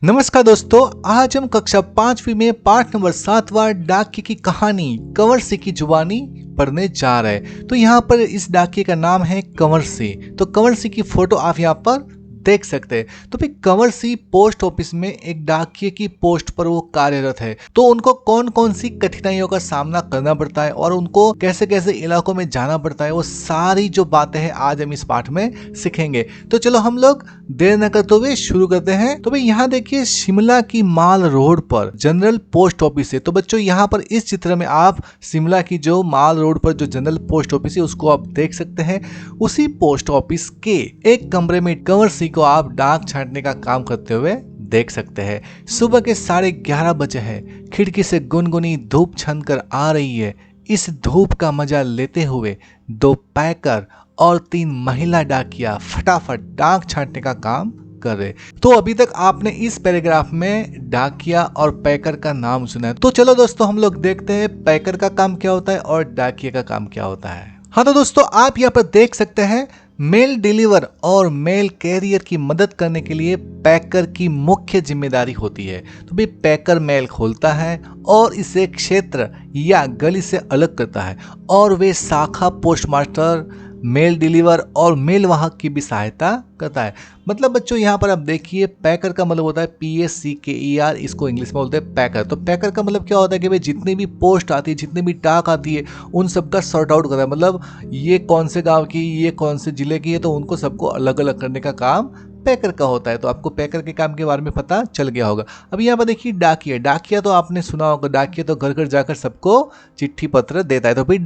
नमस्कार दोस्तों, आज हम कक्षा 5वीं में पाठ नंबर 7वां डाकिये की कहानी कंवर सिंह की जुबानी पढ़ने जा रहे हैं। तो यहाँ पर इस डाकिये का नाम है कंवर सिंह। तो कंवर सिंह की फोटो आप यहाँ पर देख सकते हैं। तो भाई कंवर सिंह पोस्ट ऑफिस में एक डाकिये की पोस्ट पर वो कार्यरत है। तो उनको कौन कौन सी कठिनाइयों का सामना करना पड़ता है और उनको कैसे कैसे इलाकों में जाना पड़ता है, वो सारी जो बातें हैं आज हम इस पाठ में सीखेंगे। तो चलो हम लोग देर न करते हुए शुरू करते हैं। तो भाई यहाँ देखिए, शिमला की माल रोड पर जनरल पोस्ट ऑफिस है। तो बच्चों यहाँ पर इस चित्र में आप शिमला की जो माल रोड पर जो जनरल पोस्ट ऑफिस है उसको आप देख सकते हैं। उसी पोस्ट ऑफिस के एक कमरे में कंवर सिंह को आप डाक छांटने का काम करते हुए देख सकते हैं। सुबह के 11:30 बजे है। खिड़की से गुनगुनी धूप छन कर आ रही है। इस धूप का मजा लेते हुए 2 पैकर और 3 महिला डाकिया फटाफट डाक छांटने का काम कर रहे। तो अभी तक आपने इस पैराग्राफ में डाकिया और पैकर का नाम सुना है। तो चलो दोस्तों हम लोग देखते हैं पैकर का काम क्या होता है और डाकिया का काम क्या होता है। हाँ तो दोस्तों आप यहाँ पर देख सकते हैं, मेल डिलीवर और मेल कैरियर की मदद करने के लिए पैकर की मुख्य जिम्मेदारी होती है। तो भाई पैकर मेल खोलता है और इसे क्षेत्र या गली से अलग करता है, और वे शाखा पोस्टमास्टर, मेल डिलीवर और मेल वाहक की भी सहायता करता है। मतलब बच्चों यहाँ पर आप देखिए, पैकर का मतलब होता है PACKER, इसको इंग्लिश में बोलते हैं पैकर। तो पैकर का मतलब क्या होता है कि भाई जितनी भी पोस्ट आती है, जितनी भी डाक आती है, उन सबका सॉर्ट आउट करता है। मतलब ये कौन से गांव की, ये कौन से जिले की है, तो उनको सबको अलग अलग करने का काम पैकर का होता है। तो आपको पैकर के काम के बारे में पता चल गया होगा। अब यहाँ पर देखिए डाकिया। डाकिया तो आपने सुना होगा, डाकिया तो घर घर जाकर सबको चिट्ठी पत्र देता है। तो भाई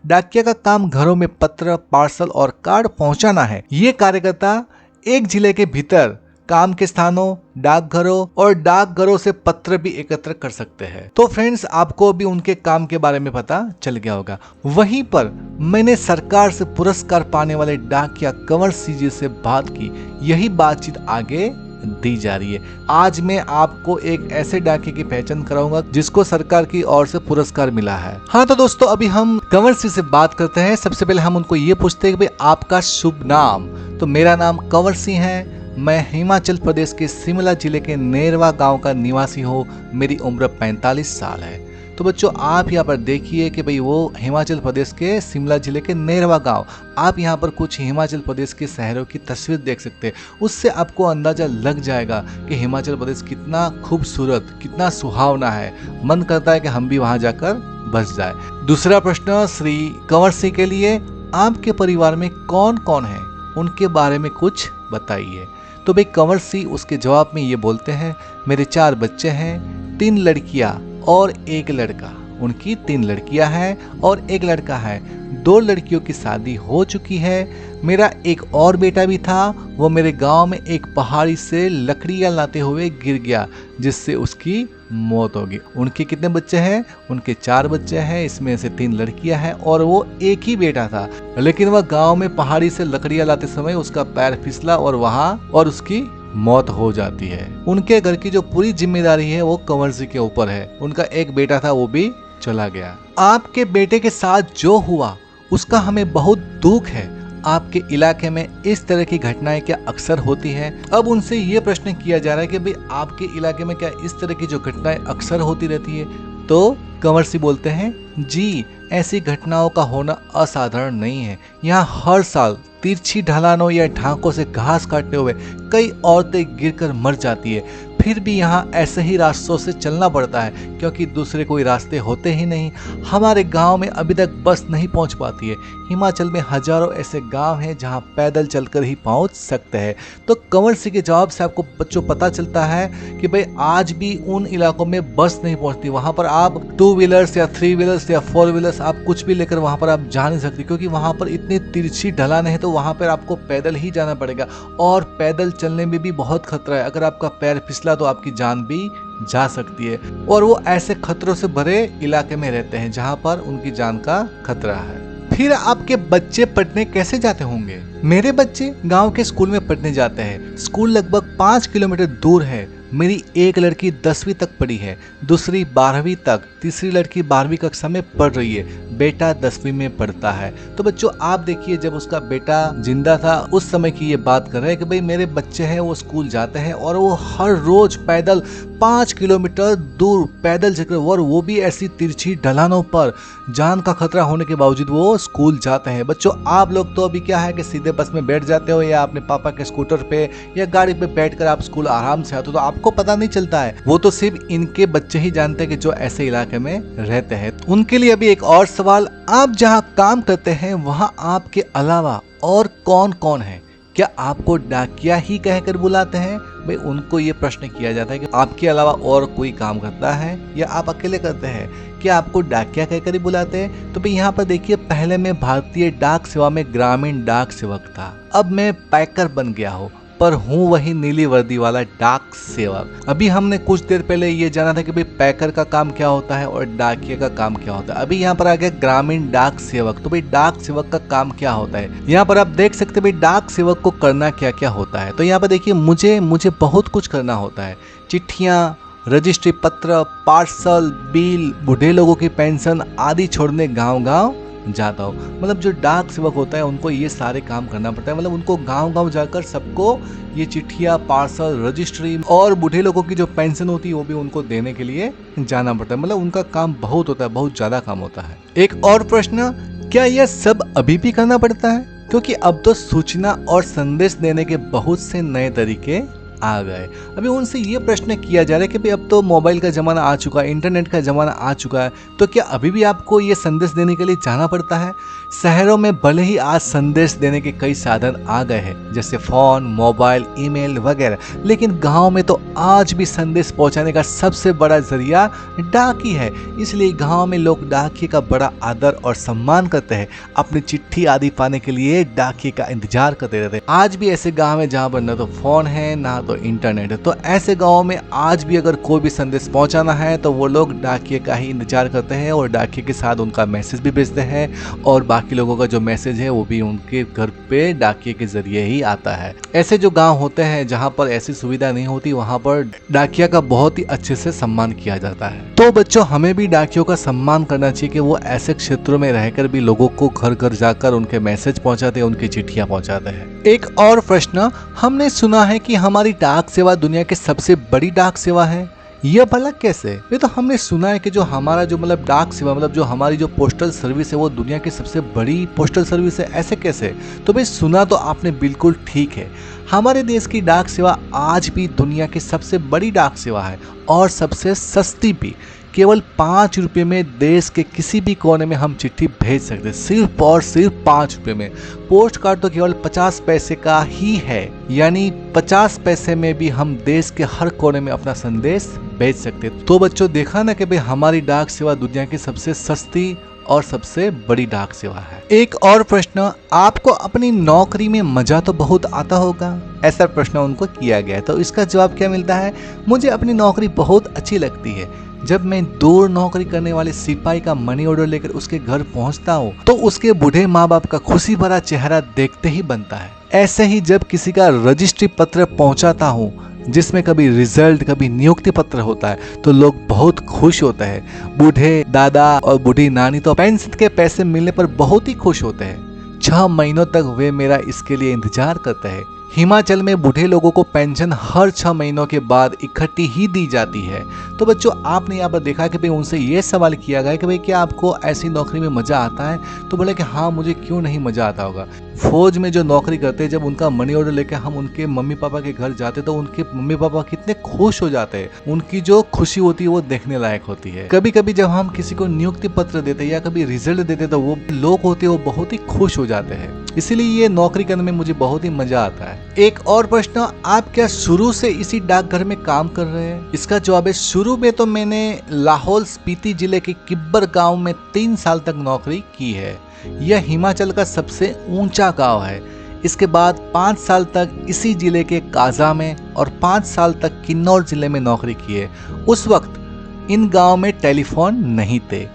डाकिया का काम घरों में पत्र, पार्सल और कार्ड पहुंचाना है। ये कार्यकर्ता एक जिले के भीतर काम के स्थानों, डाकघरों और डाकघरों से पत्र भी एकत्र कर सकते हैं। तो फ्रेंड्स, आपको भी उनके काम के बारे में पता चल गया होगा। वहीं पर मैंने सरकार से पुरस्कार पाने वाले डाकिया कंवर सिंह जी से बात की। यही बातचीत आगे दी जा रही है। आज मैं आपको एक ऐसे डाकिये की पहचान कराऊंगा जिसको सरकार की ओर से पुरस्कार मिला है। हाँ तो दोस्तों अभी हम कंवर सिंह से बात करते हैं। सबसे पहले हम उनको ये पूछते हैं कि भाई आपका शुभ नाम। तो मेरा नाम कंवर सिंह है। मैं हिमाचल प्रदेश के शिमला जिले के नेरवा गांव का निवासी हूँ। मेरी उम्र 45 साल है। तो बच्चों आप यहाँ पर देखिए कि भाई वो हिमाचल प्रदेश के शिमला जिले के नेरवा गांव। आप यहाँ पर कुछ हिमाचल प्रदेश के शहरों की तस्वीर देख सकते हैं। उससे आपको अंदाजा लग जाएगा कि हिमाचल प्रदेश कितना खूबसूरत, कितना सुहावना है। मन करता है कि हम भी वहाँ जाकर बस जाए। दूसरा प्रश्न श्री कंवर सिंह के लिए, आपके परिवार में कौन कौन है, उनके बारे में कुछ बताइए। तो भाई कंवर सिंह उसके जवाब में ये बोलते हैं, मेरे 4 बच्चे हैं, 3 लड़कियां और 1 लड़का। उनकी 3 लड़कियां हैं और 1 लड़का है। 2 लड़कियों की शादी हो चुकी है। मेरा एक और बेटा भी था, वो मेरे गांव में एक पहाड़ी से लकड़ियां लाते हुए गिर गया, जिससे उसकी मौत होगी। उनके कितने बच्चे हैं? उनके 4 बच्चे हैं, इसमें से 3 लड़कियां हैं और वो एक ही बेटा था। लेकिन वह गांव में पहाड़ी से लकड़ियां लाते समय उसका पैर फिसला और उसकी मौत हो जाती है। उनके घर की जो पूरी जिम्मेदारी है वो कंवर सिंह के ऊपर है। उनका एक बेटा था, वो भी चला गया। आपके बेटे के साथ जो हुआ उसका हमें बहुत दुख है। आपके इलाके में इस तरह की घटनाएं क्या अक्सर होती हैं? अब उनसे ये प्रश्न किया जा रहा है कि भाई आपके इलाके में क्या इस तरह की जो घटनाएं अक्सर होती रहती है? तो कंवर सिंह बोलते हैं, जी ऐसी घटनाओं का होना असाधारण नहीं है। यहाँ हर साल तिरछी ढलानों या ढांकों से घास काटते हुए कई औरतें गिरकर मर जाती है। फिर भी यहाँ ऐसे ही रास्तों से चलना पड़ता है, क्योंकि दूसरे कोई रास्ते होते ही नहीं। हमारे गांव में अभी तक बस नहीं पहुंच पाती है। हिमाचल में हजारों ऐसे गांव हैं जहां पैदल चलकर ही पहुंच सकते हैं। तो कंवर सिंह के जवाब से आपको बच्चों पता चलता है कि भाई आज भी उन इलाकों में बस नहीं पहुंचती। वहां पर आप 2 व्हीलर्स या 3 व्हीलर्स या 4 व्हीलर्स आप कुछ भी लेकर वहां पर आप जा नहीं सकते, क्योंकि वहां पर इतनी तिरछी ढलान है। तो वहां पर आपको पैदल ही जाना पड़ेगा, और पैदल चलने में भी बहुत खतरा है। अगर आपका पैर फिसला तो आपकी जान भी जा सकती है। और वो ऐसे खतरों से भरे इलाके में रहते हैं जहां पर उनकी जान का खतरा है। फिर आपके बच्चे पढ़ने कैसे जाते होंगे? मेरे बच्चे गांव के स्कूल में पढ़ने जाते हैं। स्कूल लगभग 5 किलोमीटर दूर है। मेरी एक लड़की 10वीं तक पढ़ी है, दूसरी 12वीं तक, तीसरी लड़की 12वीं कक्षा में पढ़ रही है। बेटा 10वीं में पढ़ता है। तो बच्चों आप देखिए, जब उसका बेटा जिंदा था उस समय की ये बात कर रहे हैं कि भाई मेरे बच्चे हैं वो स्कूल जाते हैं और वो हर रोज पैदल 5 किलोमीटर दूर पैदल चलकर, और वो भी ऐसी तिरछी ढलानों पर, जान का खतरा होने के बावजूद वो स्कूल जाते हैं। बच्चों आप लोग तो अभी क्या है कि सीधे बस में बैठ जाते हो या अपने पापा के स्कूटर पे या गाड़ी पे बैठकर आप स्कूल आराम से आते हो, तो आपको पता नहीं चलता है। वो तो सिर्फ इनके बच्चे ही जानते हैं कि जो ऐसे इलाके में रहते हैं। उनके लिए अभी एक और सवाल, आप जहाँ काम करते हैं वहाँ आपके अलावा और कौन कौन है? क्या आपको डाकिया ही कहकर बुलाते हैं? भाई उनको ये प्रश्न किया जाता है कि आपके अलावा और कोई काम करता है या आप अकेले करते हैं, क्या आपको डाकिया कहकर ही बुलाते हैं? तो भाई यहाँ पर देखिए, पहले मैं भारतीय डाक सेवा में ग्रामीण डाक सेवक था, अब मैं पैकर बन गया हूँ, पर हूँ वही नीली वर्दी वाला डाक सेवक। अभी हमने कुछ देर पहले ये जाना था कि भाई पैकर का काम क्या होता है और डाकिया का काम क्या होता है। अभी यहाँ पर आ गया ग्रामीण डाक सेवक। तो भाई डाक सेवक का काम क्या होता है, यहाँ पर आप देख सकते हैं भाई डाक सेवक को करना क्या क्या होता है। तो यहाँ पर देखिए, मुझे बहुत कुछ करना होता है। चिट्ठियाँ, रजिस्ट्री पत्र, पार्सल, बिल, बूढ़े लोगों की पेंशन आदि छोड़ने गाँव गाँव जाता हूँ। मतलब जो डाक सेवक होता है उनको ये सारे काम करना पड़ता है। मतलब उनको गांव गांव जाकर सबको ये चिट्ठियाँ, पार्सल, रजिस्ट्री और बूढ़े लोगों की जो पेंशन होती है वो भी उनको देने के लिए जाना पड़ता है। मतलब उनका काम बहुत होता है, बहुत ज्यादा काम होता है। एक और प्रश्न, क्या यह सब अभी भी करना पड़ता है? क्योंकि अब तो सूचना और संदेश देने के बहुत से नए तरीके आ गए। अभी उनसे ये प्रश्न किया जा रहा है कि भाई अब तो मोबाइल का ज़माना आ चुका है, इंटरनेट का ज़माना आ चुका है, तो क्या अभी भी आपको ये संदेश देने के लिए जाना पड़ता है? शहरों में भले ही आज संदेश देने के कई साधन आ गए हैं, जैसे फ़ोन, मोबाइल, ईमेल वगैरह, लेकिन गांव में तो आज भी संदेश पहुंचाने का सबसे बड़ा जरिया डाक ही है। इसलिए गांव में लोग डाकिए का बड़ा आदर और सम्मान करते हैं। अपनी चिट्ठी आदि पाने के लिए डाकिए का इंतजार करते रहते हैं। आज भी ऐसे गाँव है जहाँ पर न तो फ़ोन है ना तो इंटरनेट है, तो ऐसे गाँव में आज भी अगर कोई भी संदेश पहुंचाना है तो वो लोग डाकिए का ही इंतजार करते हैं और डाकिए के साथ उनका मैसेज भी भेजते हैं, और बाकी लोगों का जो मैसेज है वो भी उनके घर पे डाकिए के जरिए ही आता है। ऐसे जो गांव होते हैं जहां पर ऐसी सुविधा नहीं होती, वहां पर डाकिया का बहुत ही अच्छे से सम्मान किया जाता है। तो बच्चों हमें भी डाकियों का सम्मान करना चाहिए कि वो ऐसे क्षेत्रों में रहकर भी लोगों को घर घर जाकर उनके मैसेज पहुंचाते हैं, उनकी चिट्ठियां पहुंचाते हैं। एक और प्रश्न, हमने सुना है कि हमारी डाक सेवा दुनिया की सबसे बड़ी डाक सेवा है, यह भला कैसे? ये तो हमने सुना है कि जो हमारा जो मतलब डाक सेवा, मतलब जो हमारी जो पोस्टल सर्विस है वो दुनिया की सबसे बड़ी पोस्टल सर्विस है, ऐसे कैसे? तो भाई सुना तो आपने बिल्कुल ठीक है। हमारे देश की डाक सेवा आज भी दुनिया की सबसे बड़ी डाक सेवा है और सबसे सस्ती भी। केवल 5 रुपये में देश के किसी भी कोने में हम चिट्ठी भेज सकते हैं, सिर्फ और सिर्फ 5 रुपये में। पोस्ट कार्ड तो केवल 50 पैसे का ही है, यानी 50 पैसे में भी हम देश के हर कोने में अपना संदेश भेज सकते हैं। तो बच्चों देखा ना कि भाई हमारी डाक सेवा दुनिया की सबसे सस्ती और सबसे बड़ी डाक सेवा है। एक और प्रश्न, आपको अपनी नौकरी में मजा तो बहुत आता होगा, ऐसा प्रश्न उनको किया गया है। तो इसका जवाब क्या मिलता है? मुझे अपनी नौकरी बहुत अच्छी लगती है। जब मैं दूर नौकरी करने वाले सिपाही का मनी ऑर्डर लेकर उसके घर पहुंचता हूँ तो उसके बूढ़े माँ बाप का खुशी भरा चेहरा देखते ही बनता है। ऐसे ही जब किसी का रजिस्ट्री पत्र पहुंचाता हूँ जिसमें कभी रिजल्ट कभी नियुक्ति पत्र होता है तो लोग बहुत खुश होते हैं। बूढ़े दादा और बूढ़ी नानी तो पेंशन के पैसे मिलने पर बहुत ही खुश होते हैं। 6 महीनों तक वे मेरा इसके लिए इंतजार करते हैं। हिमाचल में बूढ़े लोगों को पेंशन हर 6 महीनों के बाद इकट्ठी ही दी जाती है। तो बच्चों आपने यहाँ पर देखा कि भाई उनसे ये सवाल किया गया कि भाई क्या आपको ऐसी नौकरी में मजा आता है? तो बोले कि हाँ मुझे क्यों नहीं मजा आता होगा। फौज में जो नौकरी करते हैं, जब उनका मनी ऑर्डर लेकर हम उनके मम्मी पापा के घर जाते तो उनके मम्मी पापा कितने खुश हो जाते हैं। उनकी जो खुशी होती है वो देखने लायक होती है। कभी कभी जब हम किसी को नियुक्ति पत्र देते या कभी रिजल्ट देते तो वो लोग होते हैं वो बहुत ही खुश हो जाते हैं। इसीलिए ये नौकरी करने में मुझे बहुत ही मजा आता है। एक और प्रश्न, आप क्या शुरू से इसी डाकघर में काम कर रहे हैं? इसका जवाब है शुरू में तो मैंने लाहौल स्पीति जिले के किब्बर गांव में 3 साल तक नौकरी की है। यह हिमाचल का सबसे ऊंचा गांव है। इसके बाद 5 साल तक इसी जिले के काजा में और 5 साल तक किन्नौर जिले में नौकरी की है। उस वक्त इन गांव में टेलीफोन नहीं थे,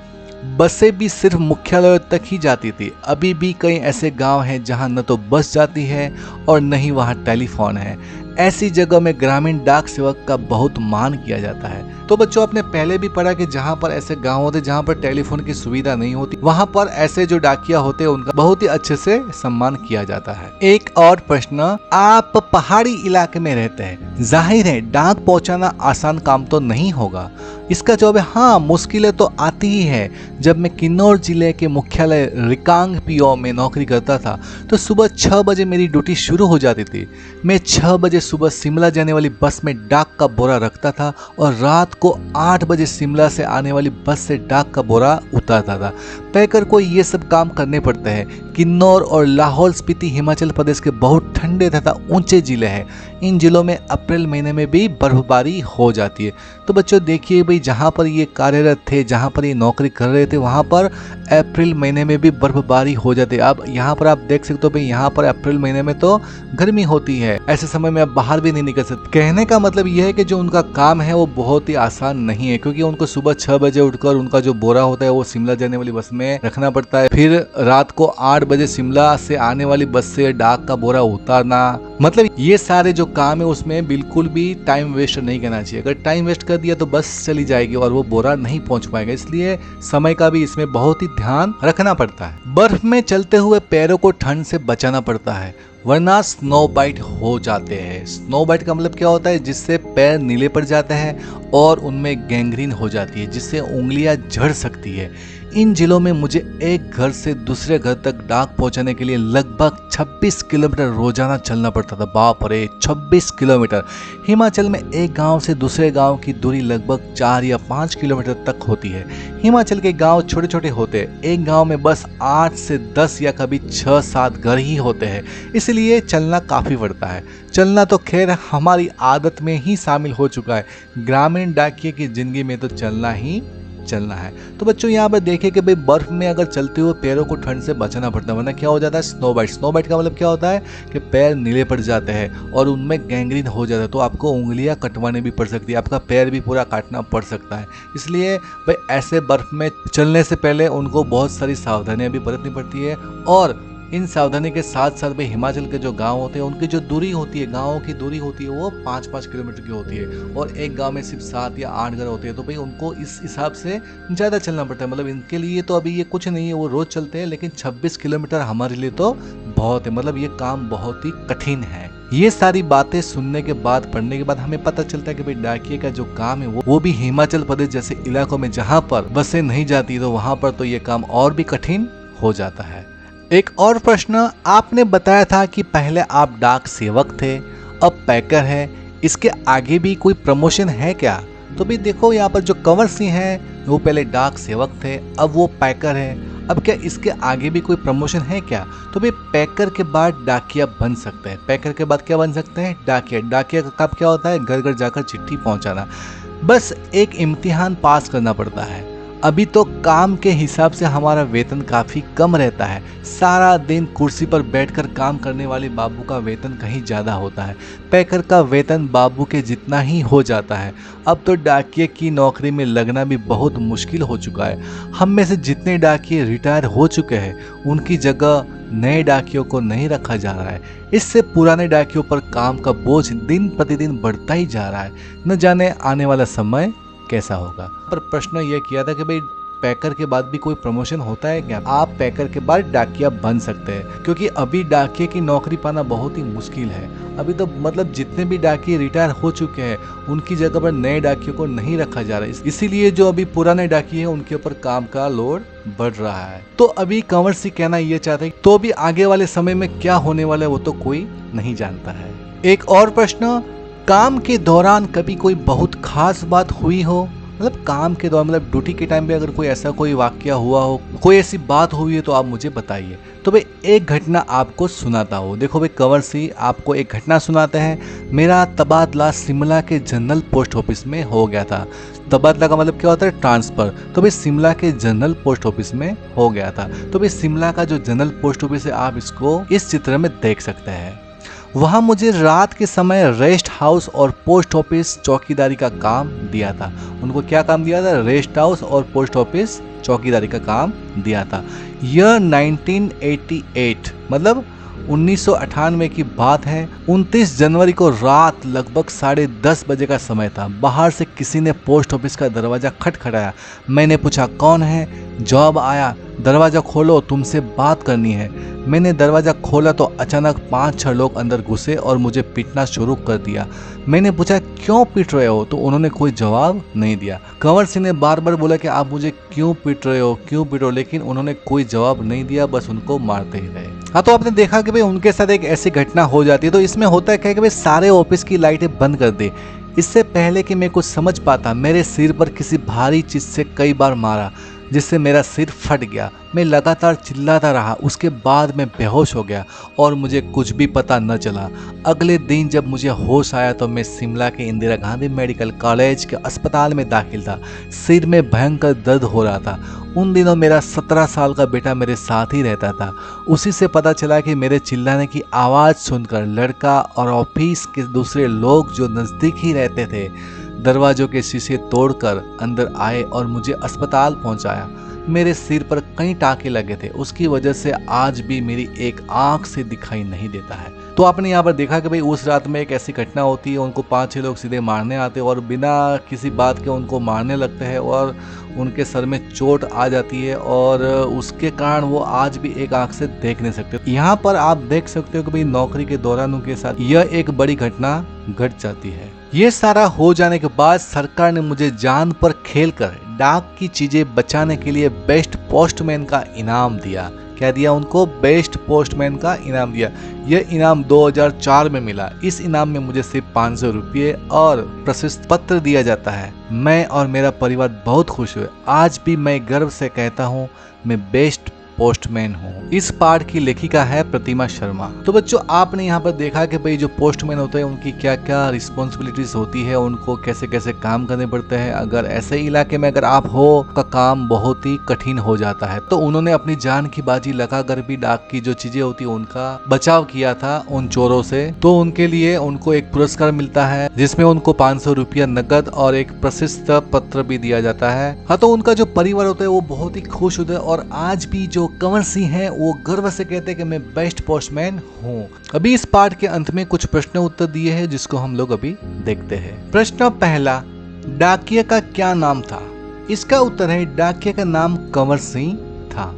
बसें भी सिर्फ मुख्यालय तक ही जाती थी। अभी भी कई ऐसे गांव हैं जहां न तो बस जाती है और न ही वहां टेलीफोन है। ऐसी जगह में ग्रामीण डाक सेवक का बहुत मान किया जाता है। तो बच्चों, आपने पहले भी पढ़ा कि जहाँ पर ऐसे गांव होते जहाँ पर टेलीफोन की सुविधा नहीं होती, वहाँ पर ऐसे जो डाकिया होते हैं उनका बहुत ही अच्छे से सम्मान किया जाता है। एक और प्रश्न, आप पहाड़ी इलाके में रहते हैं, जाहिर है डाक पहुँचाना आसान काम तो नहीं होगा। इसका जवाब है हाँ, मुश्किलें तो आती ही है। जब मैं किन्नौर जिले के मुख्यालय रिकांग पीओ में नौकरी करता था तो सुबह 6 बजे मेरी ड्यूटी शुरू हो जाती थी। मैं 6 बजे सुबह शिमला जाने वाली बस में डाक का बोरा रखता था और रात को 8 बजे शिमला से आने वाली बस से डाक का बोरा उतारता था। पैकर को ये सब काम करने पड़ते हैं। किन्नौर और लाहौल स्पीति हिमाचल प्रदेश के बहुत ठंडे तथा ऊंचे जिले हैं। इन जिलों में अप्रैल महीने में भी बर्फबारी हो जाती है। तो बच्चों देखिए भाई, जहाँ पर ये कार्यरत थे, जहाँ पर ये नौकरी कर रहे थे, वहाँ पर अप्रैल महीने में भी बर्फबारी हो जाती है। अब यहाँ पर आप देख सकते हो भाई, यहाँ पर अप्रैल महीने में तो गर्मी होती है, ऐसे समय में आप बाहर भी नहीं निकल सकते। कहने का मतलब यह है कि जो उनका काम है वो बहुत ही आसान नहीं है, क्योंकि उनको सुबह 6 बजे उठकर उनका जो बोरा होता है वो शिमला जाने वाली बस में रखना पड़ता है, फिर रात को 8 बजे शिमला से आने वाली बस से डाक का बोरा उतारना। मतलब ये सारे जो काम है उसमें बिल्कुल भी टाइम वेस्ट नहीं करना चाहिए। अगर टाइम वेस्ट कर दिया तो बस चली जाएगी और वो बोरा नहीं पहुंच पाएगा। इसलिए समय का भी इसमें बहुत ही ध्यान रखना पड़ता है। बर्फ में चलते हुए पैरों को ठंड से बचाना पड़ता है, वरना स्नो बाइट हो जाते हैं। स्नो बाइट का मतलब क्या होता है? जिससे पैर नीले पड़ जाते हैं और उनमें गैंग्रीन हो जाती है, जिससे उंगलियां झड़ सकती है। इन जिलों में मुझे एक घर से दूसरे घर तक डाक पहुंचाने के लिए लगभग 26 किलोमीटर रोजाना चलना पड़ता था। बाप रे, 26 किलोमीटर! हिमाचल में एक गांव से दूसरे गांव की दूरी लगभग 4 या 5 किलोमीटर तक होती है। हिमाचल के गांव छोटे छोटे होते हैं। एक गांव में बस 8 से 10 या कभी 6-7 घर ही होते हैं, इसलिए चलना काफ़ी पड़ता है। चलना तो खैर हमारी आदत में ही शामिल हो चुका है। ग्रामीण डाकिये की जिंदगी में तो चलना ही चलना है। तो बच्चों यहाँ पर देखें कि भाई बर्फ में अगर चलते हुए पैरों को ठंड से बचाना पड़ता है, वरना क्या हो जाता है? Snow bite. स्नो बाइट का मतलब क्या होता है कि पैर नीले पड़ जाते हैं और उनमें गैंग्रीन हो जाता है, तो आपको उंगलियां कटवाने भी पड़ सकती है, आपका पैर भी पूरा काटना पड़ सकता है। इसलिए भाई ऐसे बर्फ में चलने से पहले उनको बहुत सारी सावधानियां भी बरतनी पड़ती है। और इन सावधानी के साथ साथ भाई हिमाचल के जो गांव होते हैं उनकी जो दूरी होती है, गांवों की दूरी होती है, वो 5-5 किलोमीटर की होती है और एक गांव में सिर्फ 7 या 8 घर होते हैं। तो भाई उनको इस हिसाब से ज़्यादा चलना पड़ता है। मतलब इनके लिए तो अभी ये कुछ नहीं है, वो रोज़ चलते हैं, लेकिन 26 किलोमीटर हमारे लिए तो बहुत है। मतलब ये काम बहुत ही कठिन है। ये सारी बातें सुनने के बाद, पढ़ने के बाद हमें पता चलता है कि भाई डाकिये का जो काम है वो भी हिमाचल प्रदेश जैसे इलाकों में जहाँ पर बसें नहीं जाती, तो वहाँ पर तो ये काम और भी कठिन हो जाता है। एक और प्रश्न, आपने बताया था कि पहले आप डाक सेवक थे, अब पैकर है, इसके आगे भी कोई प्रमोशन है क्या? तो भी देखो, यहाँ पर जो कंवर सिंह हैं वो पहले डाक सेवक थे, अब वो पैकर है। अब क्या इसके आगे भी कोई प्रमोशन है क्या? तो भाई पैकर के बाद डाकिया बन सकते हैं। पैकर के बाद क्या बन सकते हैं? डाकिया। डाकिया का काम क्या होता है? घर घर जाकर चिट्ठी पहुंचाना। बस एक इम्तिहान पास करना पड़ता है। अभी तो काम के हिसाब से हमारा वेतन काफ़ी कम रहता है। सारा दिन कुर्सी पर बैठकर काम करने वाले बाबू का वेतन कहीं ज़्यादा होता है। पैकर का वेतन बाबू के जितना ही हो जाता है। अब तो डाकिये की नौकरी में लगना भी बहुत मुश्किल हो चुका है। हम में से जितने डाकिये रिटायर हो चुके हैं, उनकी जगह नए डाकियों को नहीं रखा जा रहा है। इससे पुराने डाकियों पर काम का बोझ दिन प्रतिदिन बढ़ता ही जा रहा है। न जाने आने वाला समय कैसा होगा। पर प्रश्न ये किया था कि भाई पैकर के बाद भी कोई प्रमोशन होता है क्या? आप पैकर के बाद डाकिया बन सकते हैं, क्योंकि अभी डाकिये की नौकरी पाना बहुत ही मुश्किल है। अभी तो मतलब जितने भी डाकिये रिटायर हो चुके हैं, उनकी जगह पर नए डाकियों को नहीं रखा जा रहा है। इसीलिए जो अभी पुराने डाकिये हैं उनके ऊपर काम का लोड बढ़ रहा है। तो अभी कंवर सिंह कहना ये चाहते हैं, तो अभी आगे वाले समय में क्या होने वाला है वो तो कोई नहीं जानता है। एक और प्रश्न, काम के दौरान कभी कोई बहुत खास बात हुई हो? मतलब काम के दौरान, मतलब ड्यूटी के टाइम पे अगर कोई ऐसा कोई वाकया हुआ हो, कोई ऐसी बात हुई है तो आप मुझे बताइए। तो भाई एक घटना आपको सुनाता हूँ। देखो भाई कंवर सिंह आपको एक घटना सुनाते हैं। मेरा तबादला शिमला के जनरल पोस्ट ऑफिस में हो गया था। तबादला का मतलब क्या होता है? ट्रांसफर। तो भाई शिमला के जनरल पोस्ट ऑफिस में हो गया था। तो भाई शिमला का जो जनरल पोस्ट ऑफिस है, आप इसको इस चित्र में देख सकते हैं। वहाँ मुझे रात के समय रेस्ट हाउस और पोस्ट ऑफिस चौकीदारी का काम दिया था। उनको क्या काम दिया था? रेस्ट हाउस और पोस्ट ऑफिस चौकीदारी का काम दिया था। ईयर 1988, मतलब 1998 की बात है। 29 जनवरी को रात लगभग 10:30 बजे का समय था। बाहर से किसी ने पोस्ट ऑफिस का दरवाज़ा खटखटाया। मैंने पूछा कौन है? जवाब आया, दरवाज़ा खोलो, तुमसे बात करनी है। मैंने दरवाज़ा खोला तो अचानक 5-6 लोग अंदर घुसे और मुझे पीटना शुरू कर दिया। मैंने पूछा क्यों पीट रहे हो, तो उन्होंने कोई जवाब नहीं दिया। कंवर सिंह ने बार बार बोला कि आप मुझे क्यों पीट रहे हो, क्यों पीट रहे हो, लेकिन उन्होंने कोई जवाब नहीं दिया, बस उनको मारते ही रहे। हाँ, तो आपने देखा कि भाई उनके साथ एक ऐसी घटना हो जाती है। तो इसमें होता है क्या कि भाई सारे ऑफिस की लाइटें बंद कर दे। इससे पहले कि मैं कुछ समझ पाता, मेरे सिर पर किसी भारी चीज से कई बार मारा, जिससे मेरा सिर फट गया। मैं लगातार चिल्लाता रहा। उसके बाद मैं बेहोश हो गया और मुझे कुछ भी पता न चला। अगले दिन जब मुझे होश आया तो मैं शिमला के इंदिरा गांधी मेडिकल कॉलेज के अस्पताल में दाखिल था। सिर में भयंकर दर्द हो रहा था। उन दिनों मेरा 17 साल का बेटा मेरे साथ ही रहता था। उसी से पता चला कि मेरे चिल्लाने की आवाज़ सुनकर लड़का और ऑफिस के दूसरे लोग जो नज़दीक ही रहते थे, दरवाजों के शीशे तोड़कर अंदर आए और मुझे अस्पताल पहुंचाया। मेरे सिर पर कई टाँके लगे थे। उसकी वजह से आज भी मेरी एक आंख से दिखाई नहीं देता है। तो आपने यहाँ पर देखा कि भाई उस रात में एक ऐसी घटना होती है, उनको 5-6 लोग सीधे मारने आते हैं और बिना किसी बात के उनको मारने लगते हैं और उनके सर में चोट आ जाती है और उसके कारण वो आज भी एक आंख से देख नहीं सकते। यहाँ पर आप देख सकते हो कि भाई नौकरी के दौरान उनके साथ यह एक बड़ी घटना घट जाती है। ये सारा हो जाने के बाद सरकार ने मुझे जान पर खेलकर डाक की चीजें बचाने के लिए बेस्ट पोस्टमैन का इनाम दिया। क्या दिया उनको? बेस्ट पोस्टमैन का इनाम दिया। यह इनाम 2004 में मिला। इस इनाम में मुझे सिर्फ 500 रुपये और प्रशस्ति पत्र दिया जाता है। मैं और मेरा परिवार बहुत खुश हुए। आज भी मैं गर्व से कहता हूँ मैं बेस्ट पोस्टमैन हूँ। इस पाठ की लेखिका है प्रतिमा शर्मा। तो बच्चों आपने यहाँ पर देखा कि भाई जो पोस्टमैन होते हैं उनकी क्या क्या रिस्पॉन्सिबिलिटीज होती है, उनको कैसे कैसे काम करने पड़ते हैं। अगर ऐसे इलाके में अगर आप हो का काम बहुत ही कठिन हो जाता है। तो उन्होंने अपनी जान की बाजी लगाकर भी डाक की जो चीजें होती है उनका बचाव किया था उन चोरों से। तो उनके लिए उनको एक पुरस्कार मिलता है जिसमें उनको 500 रुपया नकद और एक प्रशस्ति पत्र भी दिया जाता है। हाँ, तो उनका जो परिवार होता है वो बहुत ही खुश होता है और आज भी जो कंवर सिंह हैं वो गर्व से कहते हैं कि मैं बेस्ट पोस्टमैन हूँ। अभी इस पाठ के अंत में कुछ प्रश्न उत्तर दिए हैं जिसको हम लोग अभी देखते हैं। प्रश्न पहला, डाकिया का क्या नाम था? इसका उत्तर है डाकिया का नाम कंवर सिंह था।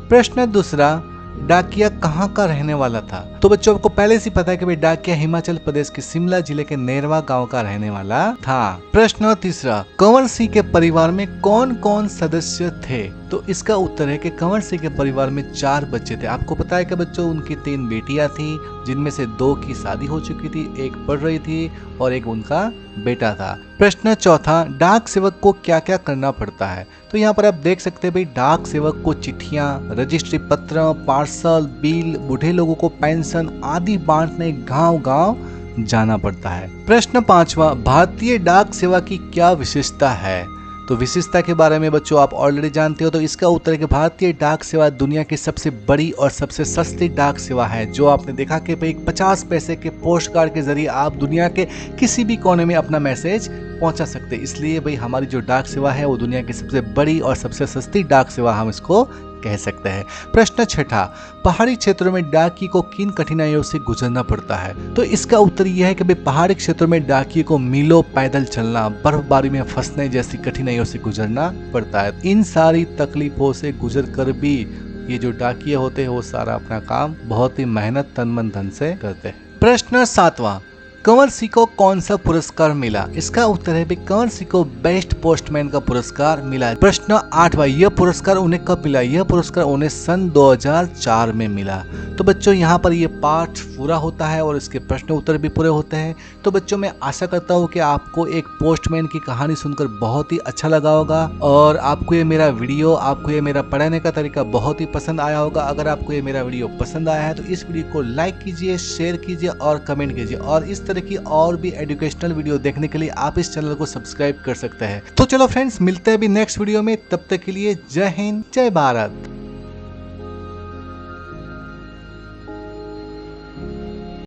प्रश्न दूसरा, डाकिया कहाँ का रहने वाला था? तो बच्चों आपको पहले से पता है कि भाई डाकिया हिमाचल प्रदेश के शिमला जिले के नेरवा गांव का रहने वाला था। प्रश्न तीसरा, कंवर सिंह के परिवार में कौन कौन सदस्य थे? तो इसका उत्तर है कि कंवर सिंह के परिवार में 4 बच्चे थे। आपको पता है कि बच्चों उनकी 3 बेटियां थी जिनमें से 2 की शादी हो चुकी थी, एक पढ़ रही थी और एक उनका बेटा था। प्रश्न चौथा, डाक सेवक को क्या क्या करना पड़ता है? तो यहाँ पर आप देख सकते हैं भाई डाक सेवक को चिट्ठियां, रजिस्ट्री पत्र, पार्सल, बिल, बूढ़े लोगों को पेंशन आदि बांटने गांव गांव जाना पड़ता है। प्रश्न पांचवा, भारतीय डाक सेवा की क्या विशेषता है? तो विशेषता के बारे में बच्चों आप ऑलरेडी जानते हो। तो इसका उत्तर है कि भारतीय डाक सेवा दुनिया की सबसे बड़ी और सबसे सस्ती डाक सेवा है। जो आपने देखा कि भाई 50 पैसे के पोस्ट कार्ड के जरिए आप दुनिया के किसी भी कोने में अपना मैसेज पहुंचा सकते हैं। इसलिए भाई हमारी जो डाक सेवा है वो दुनिया की सबसे बड़ी और सबसे सस्ती डाक सेवा हम इसको कह सकते हैं। प्रश्न छठा, पहाड़ी क्षेत्रों में डाकिये को किन कठिनाइयों से गुजरना पड़ता है? तो इसका उत्तर यह है कि भाई पहाड़ी क्षेत्रों में डाकिये को मीलों पैदल चलना, बर्फबारी में फंसने जैसी कठिनाइयों से गुजरना पड़ता है। इन सारी तकलीफों से गुजर कर भी ये जो डाकिये होते हैं वो सारा अपना काम बहुत ही मेहनत तन मन धन से करते हैं। प्रश्न सातवां, कंवर सिंह को कौन सा पुरस्कार मिला? इसका उत्तर है कंवर सिंह को बेस्ट पोस्टमैन का पुरस्कार मिला। प्रश्न 8वां, यह पुरस्कार उन्हें कब मिला? यह पुरस्कार उन्हें सन 2004 में मिला। तो बच्चों यहाँ पर यह पाठ पूरा होता है और इसके प्रश्न उत्तर भी पूरे होते हैं। तो बच्चों मैं आशा करता हूँ कि आपको एक पोस्टमैन की कहानी सुनकर बहुत ही अच्छा लगा होगा और आपको ये मेरा वीडियो, आपको ये मेरा पढ़ाने का तरीका बहुत ही पसंद आया होगा। अगर आपको ये मेरा वीडियो पसंद आया है तो इस वीडियो को लाइक कीजिए, शेयर कीजिए और कमेंट कीजिए। और इस तरह की और भी एजुकेशनल वीडियो देखने के लिए आप इस चैनल को सब्सक्राइब कर सकते हैं। तो चलो फ्रेंड्स, मिलते हैं भी नेक्स्ट वीडियो में। तब तक के लिए जय हिंद, जय भारत।